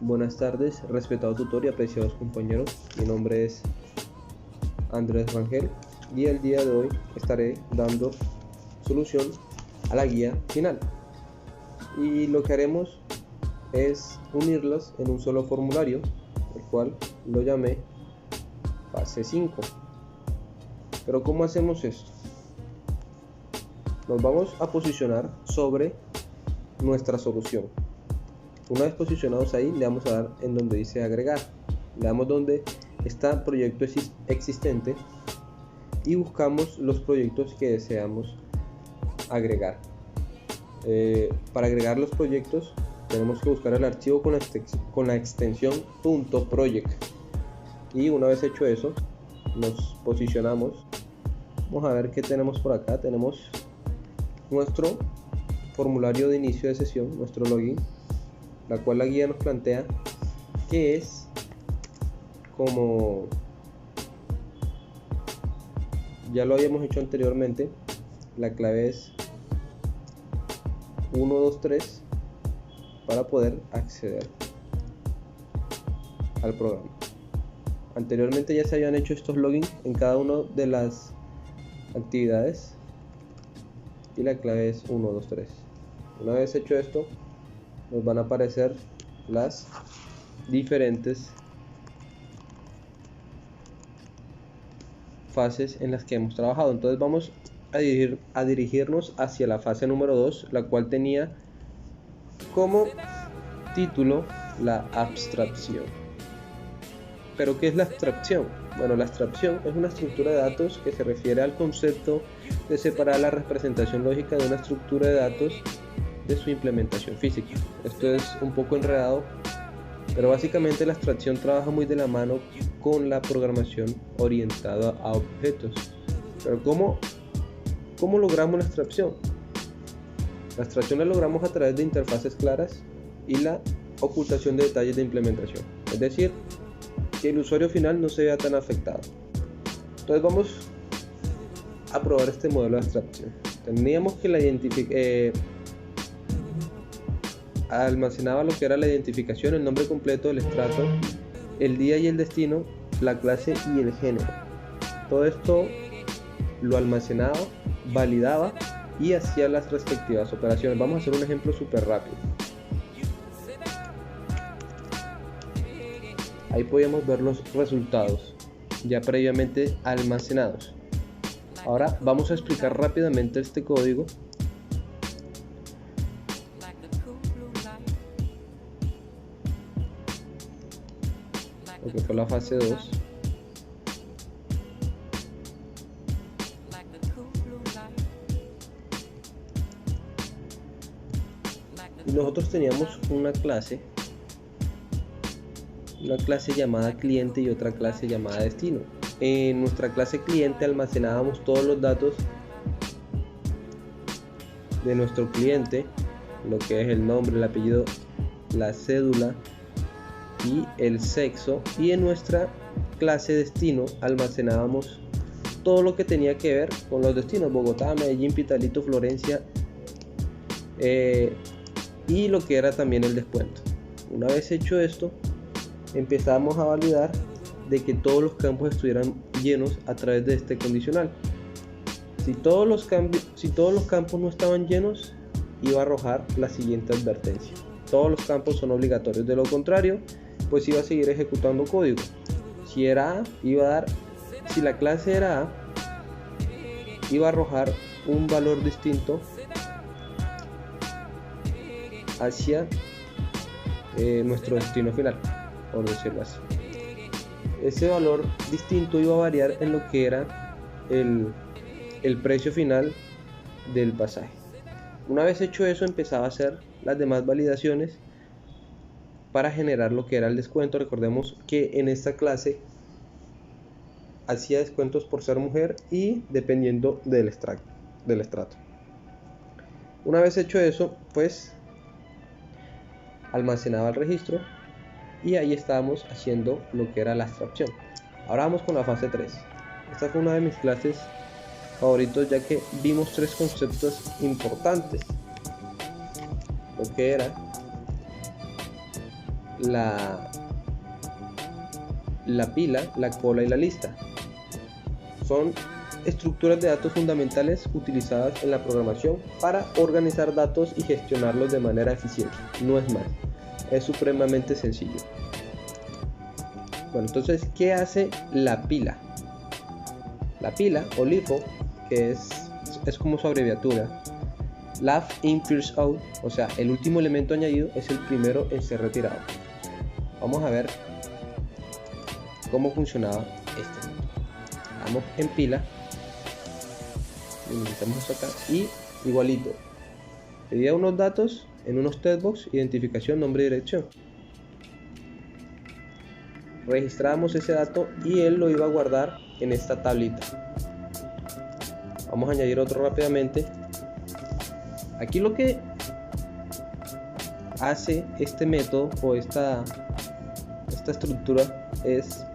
Buenas tardes, respetado tutor y apreciados compañeros. Mi nombre es Andrés Rangel y el día de hoy estaré dando solución a la guía final. Y lo que haremos es unirlas en un solo formulario, el cual lo llamé fase 5. Pero ¿cómo hacemos esto? Nos vamos a posicionar sobre nuestra solución. Una vez posicionados ahí, le vamos a dar en donde dice agregar, le damos donde está proyecto existente y buscamos los proyectos que deseamos agregar. Para agregar los proyectos tenemos que buscar el archivo con la extensión .project, y una vez hecho eso nos posicionamos. Vamos a ver qué tenemos por acá. Tenemos nuestro formulario de inicio de sesión, nuestro login, la cual la guía nos plantea que es como ya lo habíamos hecho anteriormente. La clave es 123 para poder acceder al programa. Anteriormente ya se habían hecho estos logins en cada una de las actividades y la clave es 123. Una vez hecho esto, nos van a aparecer las diferentes fases en las que hemos trabajado. Entonces vamos a dirigirnos hacia la fase número 2, la cual tenía como título la abstracción. ¿Pero qué es la abstracción? Bueno, la abstracción es una estructura de datos que se refiere al concepto de separar la representación lógica de una estructura de datos de su implementación física. Esto es un poco enredado, pero básicamente la abstracción trabaja muy de la mano con la programación orientada a objetos. Pero ¿cómo logramos la abstracción? La abstracción la logramos a través de interfaces claras y la ocultación de detalles de implementación, es decir, que el usuario final no se vea tan afectado. Entonces vamos a probar este modelo de abstracción. Teníamos que almacenaba lo que era la identificación, el nombre completo del estrato, el día y el destino, la clase y el género. Todo esto lo almacenaba, validaba y hacía las respectivas operaciones. Vamos a hacer un ejemplo súper rápido. Ahí podíamos ver los resultados ya previamente almacenados. Ahora vamos a explicar rápidamente este código. Lo que fue la fase 2. Y nosotros teníamos una clase llamada cliente y otra clase llamada destino. En nuestra clase cliente almacenábamos todos los datos de nuestro cliente, lo que es el nombre, el apellido, la cédula y el sexo, y en nuestra clase destino almacenábamos todo lo que tenía que ver con los destinos: Bogotá, Medellín, Pitalito, Florencia, y lo que era también el descuento. Una vez hecho esto, empezamos a validar de que todos los campos estuvieran llenos a través de este condicional. Si todos los campos no estaban llenos, iba a arrojar la siguiente advertencia: todos los campos son obligatorios, de lo contrario pues iba a seguir ejecutando código. Si era A, si la clase era A, iba a arrojar un valor distinto hacia nuestro destino final, por decirlo así. Ese valor distinto iba a variar en lo que era el precio final del pasaje. Una vez hecho eso, empezaba a hacer las demás validaciones para generar lo que era el descuento. Recordemos que en esta clase hacía descuentos por ser mujer y dependiendo del estrato. Una vez hecho eso, pues almacenaba el registro y ahí estábamos haciendo lo que era la abstracción. Ahora vamos con la fase 3. Esta fue una de mis clases favoritos, ya que vimos tres conceptos importantes: lo que era la pila, la cola y la lista. Son estructuras de datos fundamentales utilizadas en la programación para organizar datos y gestionarlos de manera eficiente. No es más, es supremamente sencillo. Bueno, entonces, ¿qué hace la pila? La pila o LIFO, que es como su abreviatura, Last in First Out, o sea, el último elemento añadido es el primero en ser retirado. Vamos a ver cómo funcionaba este. Vamos en pila, limitamos acá y igualito. Pedía unos datos en unos textbox, identificación, nombre y dirección. Registramos ese dato y él lo iba a guardar en esta tablita. Vamos a añadir otro rápidamente. Aquí lo que hace este método o esta estructura es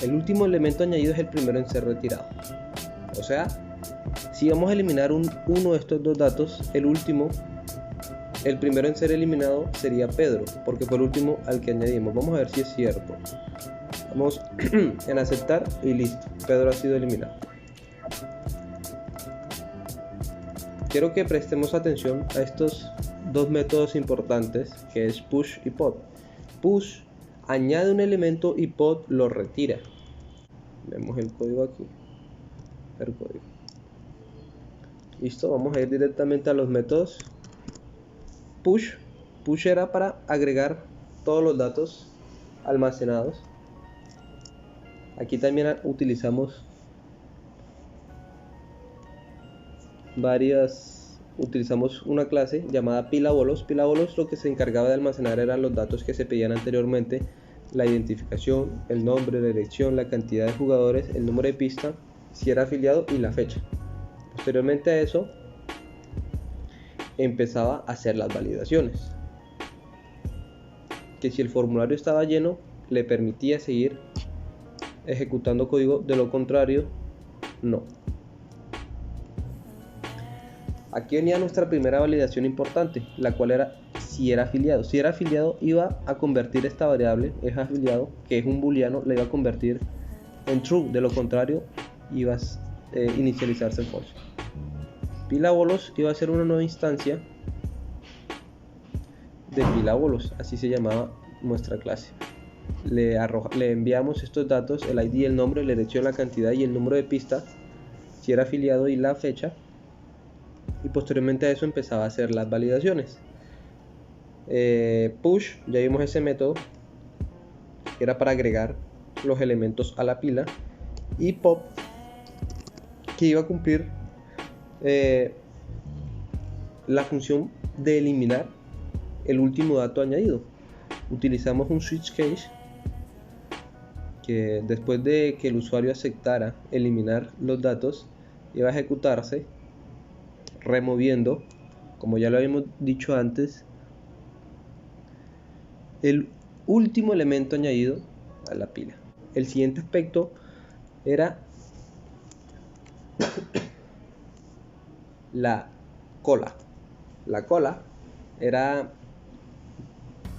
el último elemento añadido es el primero en ser retirado. O sea, si vamos a eliminar uno de estos dos datos, el primero en ser eliminado sería Pedro, porque fue el último al que añadimos. Vamos a ver si es cierto. Vamos en aceptar y listo, Pedro ha sido eliminado. Quiero que prestemos atención a estos dos métodos importantes, que es push y pop. Push añade un elemento y pop lo retira. Vemos el código aquí. El código. Listo, vamos a ir directamente a los métodos. Push era para agregar todos los datos almacenados. Aquí también utilizamos utilizamos una clase llamada pilabolos. Pilabolos lo que se encargaba de almacenar eran los datos que se pedían anteriormente: la identificación, el nombre, la dirección, la cantidad de jugadores, el número de pista, si era afiliado y la fecha. Posteriormente a eso empezaba a hacer las validaciones, que si el formulario estaba lleno le permitía seguir ejecutando código, de lo contrario no. Aquí venía nuestra primera validación importante, la cual era si era afiliado. Si era afiliado, iba a convertir esta variable, es afiliado, que es un booleano, la iba a convertir en true, de lo contrario iba a inicializarse en false. Pilabolos iba a ser una nueva instancia de pilabolos, así se llamaba nuestra clase. Le enviamos estos datos, el ID, el nombre, la dirección, la cantidad y el número de pista, si era afiliado, y la fecha, y posteriormente a eso empezaba a hacer las validaciones. Push, ya vimos ese método, que era para agregar los elementos a la pila, y pop, que iba a cumplir la función de eliminar el último dato añadido. Utilizamos un switch case que después de que el usuario aceptara eliminar los datos, iba a ejecutarse removiendo, como ya lo habíamos dicho antes, el último elemento añadido a la pila. El siguiente aspecto era la cola. La cola era,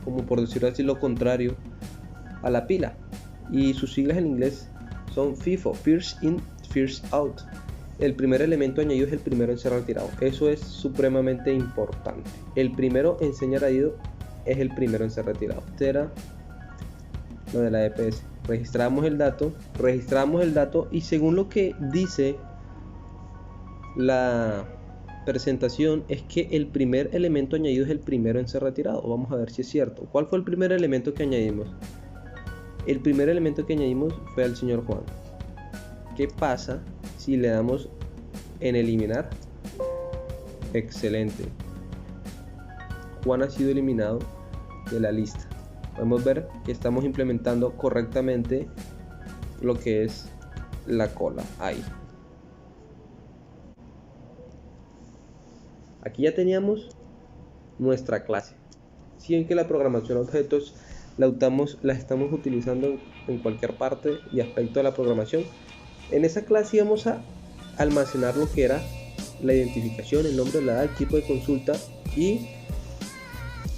como por decirlo así, lo contrario a la pila, y sus siglas en inglés son FIFO, First In, First Out. El primer elemento añadido es el primero en ser retirado. Eso es supremamente importante. El primero en ser añadido es el primero en ser retirado. Este era lo de la EPS. Registramos el dato y según lo que dice la presentación es que el primer elemento añadido es el primero en ser retirado. Vamos a ver si es cierto. ¿Cuál fue el primer elemento que añadimos? El primer elemento que añadimos fue al señor Juan. ¿Qué pasa si le damos en eliminar? Excelente. Juan ha sido eliminado de la lista. Podemos ver que estamos implementando correctamente lo que es la cola ahí. Aquí ya teníamos nuestra clase. Si ven que la programación de objetos la estamos utilizando en cualquier parte y aspecto de la programación. En esa clase íbamos a almacenar lo que era la identificación, el nombre, la edad, el tipo de consulta y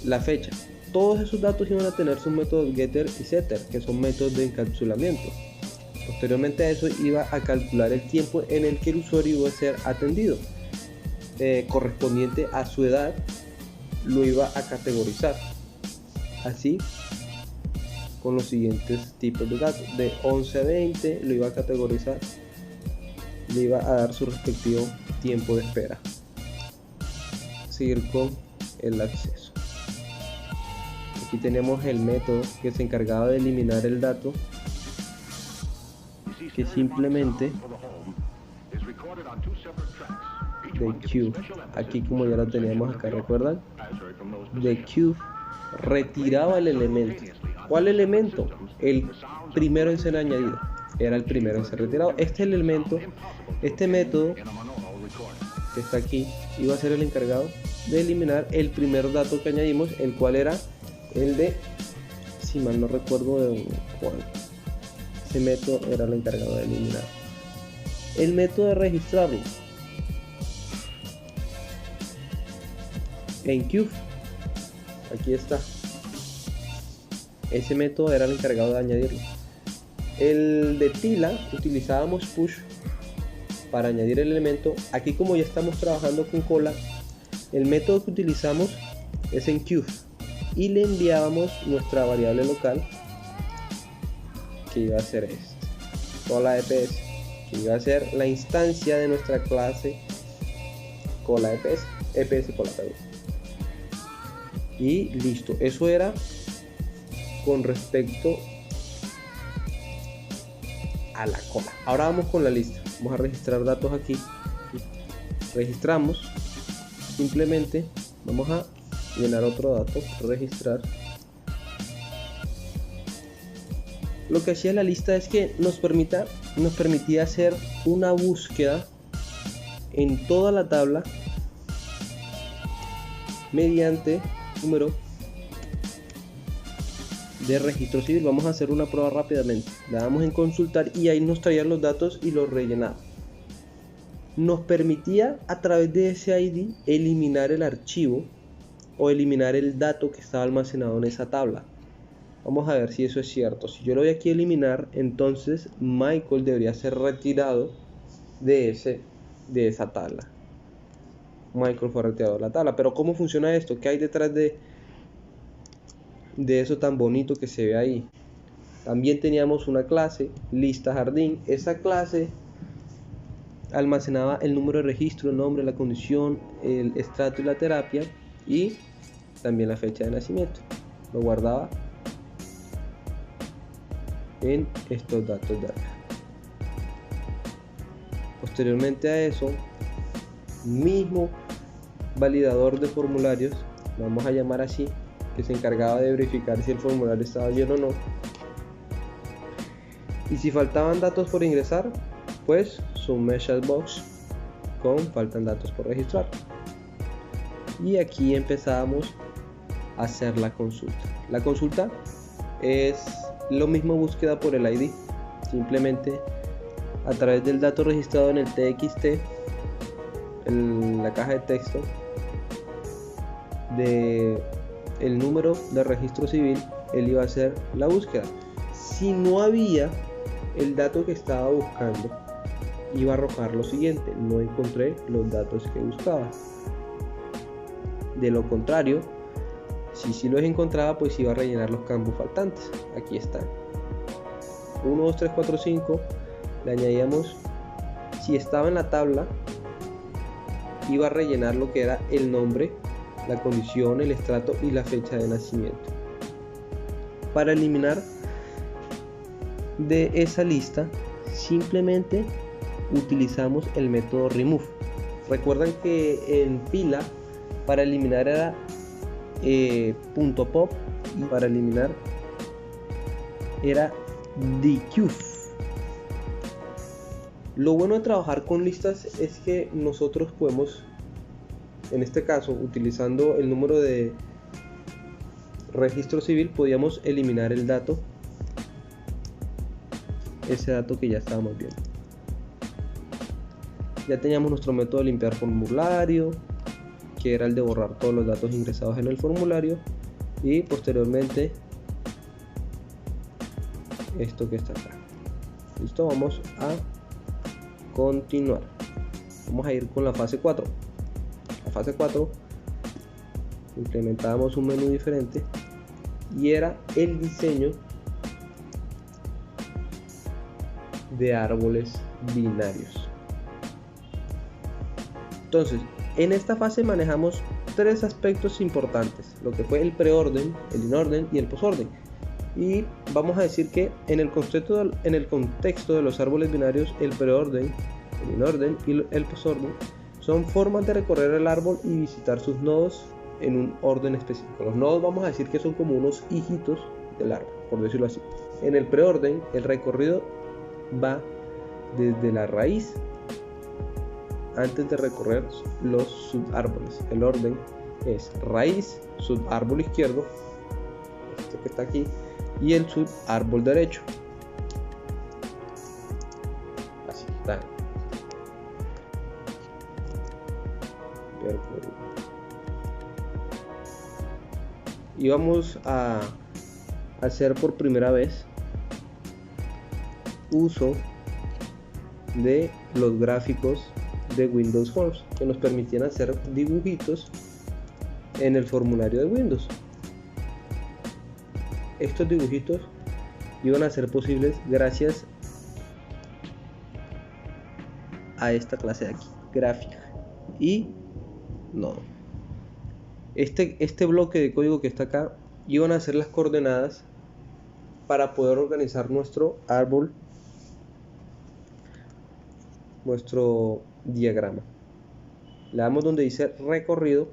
la fecha. Todos esos datos iban a tener sus métodos getter y setter, que son métodos de encapsulamiento. Posteriormente a eso iba a calcular el tiempo en el que el usuario iba a ser atendido, correspondiente a su edad. Lo iba a categorizar así con los siguientes tipos de datos. De 11 a 20 lo iba a categorizar, le iba a dar su respectivo tiempo de espera. Seguir con el acceso. Aquí tenemos el método que se encargaba de eliminar el dato, que simplemente de queue, aquí como ya lo teníamos acá, ¿recuerdan? De queue retiraba el elemento. ¿Cuál elemento? El primero en ser añadido, era el primero en ser retirado. Este elemento, este método que está aquí, iba a ser el encargado de eliminar el primer dato que añadimos, el cual era el de, si mal no recuerdo de cuál, ese método era el encargado de eliminar el método de registrarlo en queue. Aquí está, ese método era el encargado de añadirlo. El de pila utilizábamos push para añadir el elemento. Aquí como ya estamos trabajando con cola, el método que utilizamos es en queue y le enviábamos nuestra variable local, que iba a ser cola EPS, que iba a ser la instancia de nuestra clase cola EPS cola, perdón. Y listo, eso era con respecto a la cola. Ahora vamos con la lista. Vamos a registrar datos aquí. Registramos, simplemente vamos a llenar otro dato, registrar. Lo que hacía la lista es que nos permitía hacer una búsqueda en toda la tabla mediante número de registro civil. Vamos a hacer una prueba rápidamente. Le damos en consultar y ahí nos traía los datos y los rellenaba. Nos permitía a través de ese ID eliminar el archivo o eliminar el dato que estaba almacenado en esa tabla. Vamos a ver si eso es cierto. Si yo lo voy aquí a eliminar, entonces Michael debería ser retirado de esa tabla. Michael fue retirado de la tabla. Pero ¿cómo funciona esto? ¿Qué hay detrás de eso tan bonito que se ve ahí? También teníamos una clase, lista jardín. Esa clase almacenaba el número de registro, el nombre, la condición, el estrato y la terapia, y también la fecha de nacimiento. Lo guardaba en estos datos de acá. Posteriormente a eso, mismo validador de formularios, vamos a llamar así, que se encargaba de verificar si el formulario estaba bien o no, y si faltaban datos por ingresar, pues su message box con faltan datos por registrar. Y aquí empezábamos a hacer la consulta. La consulta es lo mismo, búsqueda por el ID, simplemente a través del dato registrado en el TXT, en la caja de texto de el número de registro civil, él iba a hacer la búsqueda. Si no había el dato que estaba buscando, iba a arrojar lo siguiente: no encontré los datos que buscaba. De lo contrario, si los encontraba, pues iba a rellenar los campos faltantes. Aquí están: 1, 2, 3, 4, 5. Le añadíamos, si estaba en la tabla, iba a rellenar lo que era el nombre, la condición, el estrato y la fecha de nacimiento. Para eliminar de esa lista, simplemente utilizamos el método remove. Recuerdan que en pila para eliminar era .pop y para eliminar era dequeue. Lo bueno de trabajar con listas es que nosotros podemos, en este caso utilizando el número de registro civil, podíamos eliminar el dato, ese dato que ya estábamos viendo. Ya teníamos nuestro método de limpiar formulario, que era el de borrar todos los datos ingresados en el formulario, y posteriormente esto que está acá. Listo, vamos a continuar. Vamos a ir con la fase 4. La fase 4 implementábamos un menú diferente y era el diseño de árboles binarios. Entonces, en esta fase manejamos tres aspectos importantes: lo que fue el preorden, el inorden y el posorden. Y vamos a decir que en el contexto de los árboles binarios, el preorden, el inorden y el posorden son formas de recorrer el árbol y visitar sus nodos en un orden específico. Los nodos vamos a decir que son como unos hijitos del árbol, por decirlo así. En el preorden, el recorrido va desde la raíz antes de recorrer los subárboles. El orden es raíz, subárbol izquierdo, este que está aquí, y el subárbol derecho. Así está. Y vamos a hacer por primera vez uso de los gráficos de Windows Forms, que nos permitían hacer dibujitos en el formulario de Windows. Estos dibujitos iban a ser posibles gracias a esta clase de aquí, gráfica, y no, este bloque de código que está acá iban a ser las coordenadas para poder organizar nuestro árbol, nuestro diagrama. Le damos donde dice recorrido,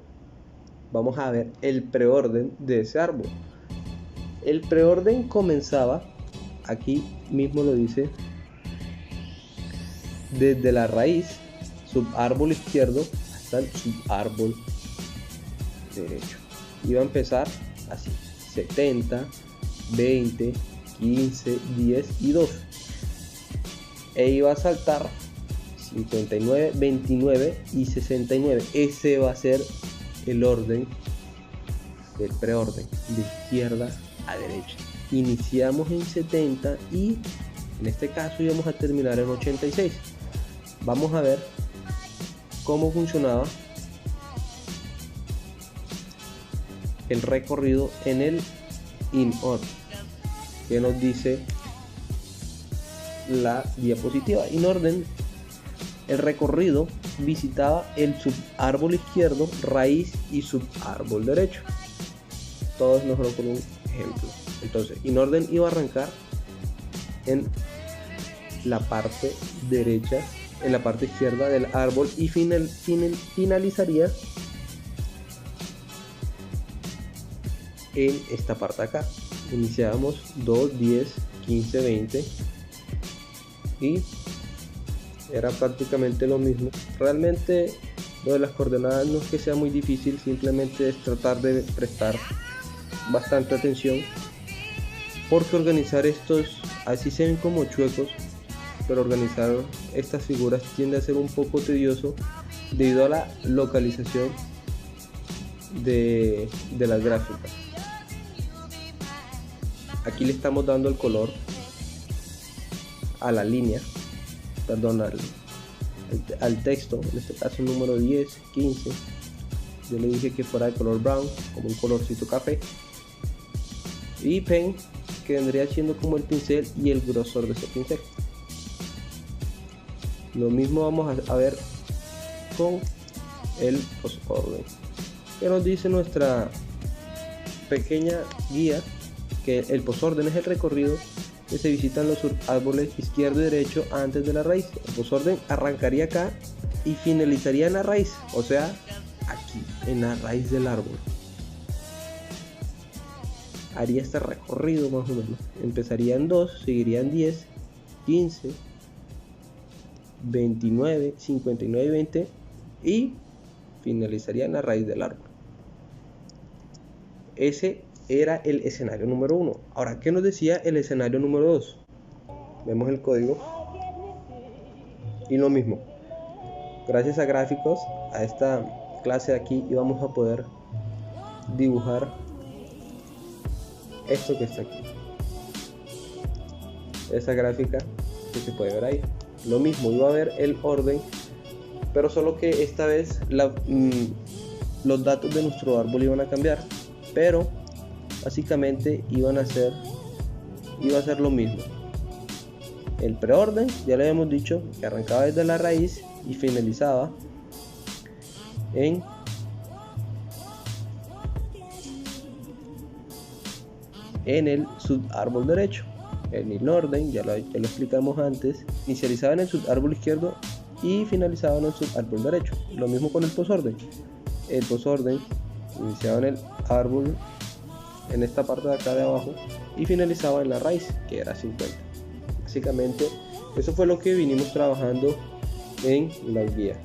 vamos a ver el preorden de ese árbol. El preorden comenzaba, aquí mismo lo dice, desde la raíz, subárbol izquierdo, hasta el subárbol derecho. Iba a empezar así: 70, 20, 15, 10 y 2. E iba a saltar 59, 29 y 69. Ese va a ser el orden del preorden, de izquierda a derecha. Iniciamos en 70 y en este caso íbamos a terminar en 86. Vamos a ver cómo funcionaba el recorrido en el inord, que nos dice la diapositiva. Inorden, el recorrido visitaba el subárbol izquierdo, raíz y subárbol derecho. Todos mejor con un ejemplo. Entonces, inorden iba a arrancar en la parte derecha, en la parte izquierda del árbol, y finalizaría en esta parte acá. Iniciamos 2, 10, 15, 20 y era prácticamente lo mismo. Realmente lo de las coordenadas no es que sea muy difícil, simplemente es tratar de prestar bastante atención, porque organizar estos, así se ven como chuecos, pero organizar estas figuras tiende a ser un poco tedioso debido a la localización de las gráficas. Aquí le estamos dando el color a la línea, perdón, al texto, en este caso el número 10, 15. Yo le dije que fuera de color brown, como un colorcito café, y pen, que vendría siendo como el pincel y el grosor de ese pincel. Lo mismo vamos a ver con el posorden, que nos dice nuestra pequeña guía que el posorden es el recorrido que se visitan los árboles izquierdo y derecho antes de la raíz. El posorden arrancaría acá y finalizaría en la raíz, o sea, aquí, en la raíz del árbol. Haría este recorrido más o menos. Empezaría en 2, seguiría en 10, 15, 29, 59 y 20 y finalizaría en la raíz del árbol. Ese era el escenario número 1. Ahora, ¿qué nos decía el escenario número 2? Vemos el código y lo mismo. Gracias a gráficos, a esta clase de aquí y vamos a poder dibujar esto que está aquí, esa gráfica que se puede ver ahí. Lo mismo, iba a ver el orden, pero solo que esta vez los datos de nuestro árbol iban a cambiar, pero básicamente iba a ser lo mismo. El preorden, ya le habíamos dicho que arrancaba desde la raíz y finalizaba en el subárbol derecho. El inorden, ya lo explicamos antes, inicializaba en el subárbol izquierdo y finalizaba en el subárbol derecho. Lo mismo con el posorden. El posorden iniciaba en el árbol, en esta parte de acá de abajo, y finalizaba en la raíz, que era 50. Básicamente eso fue lo que vinimos trabajando en la guía.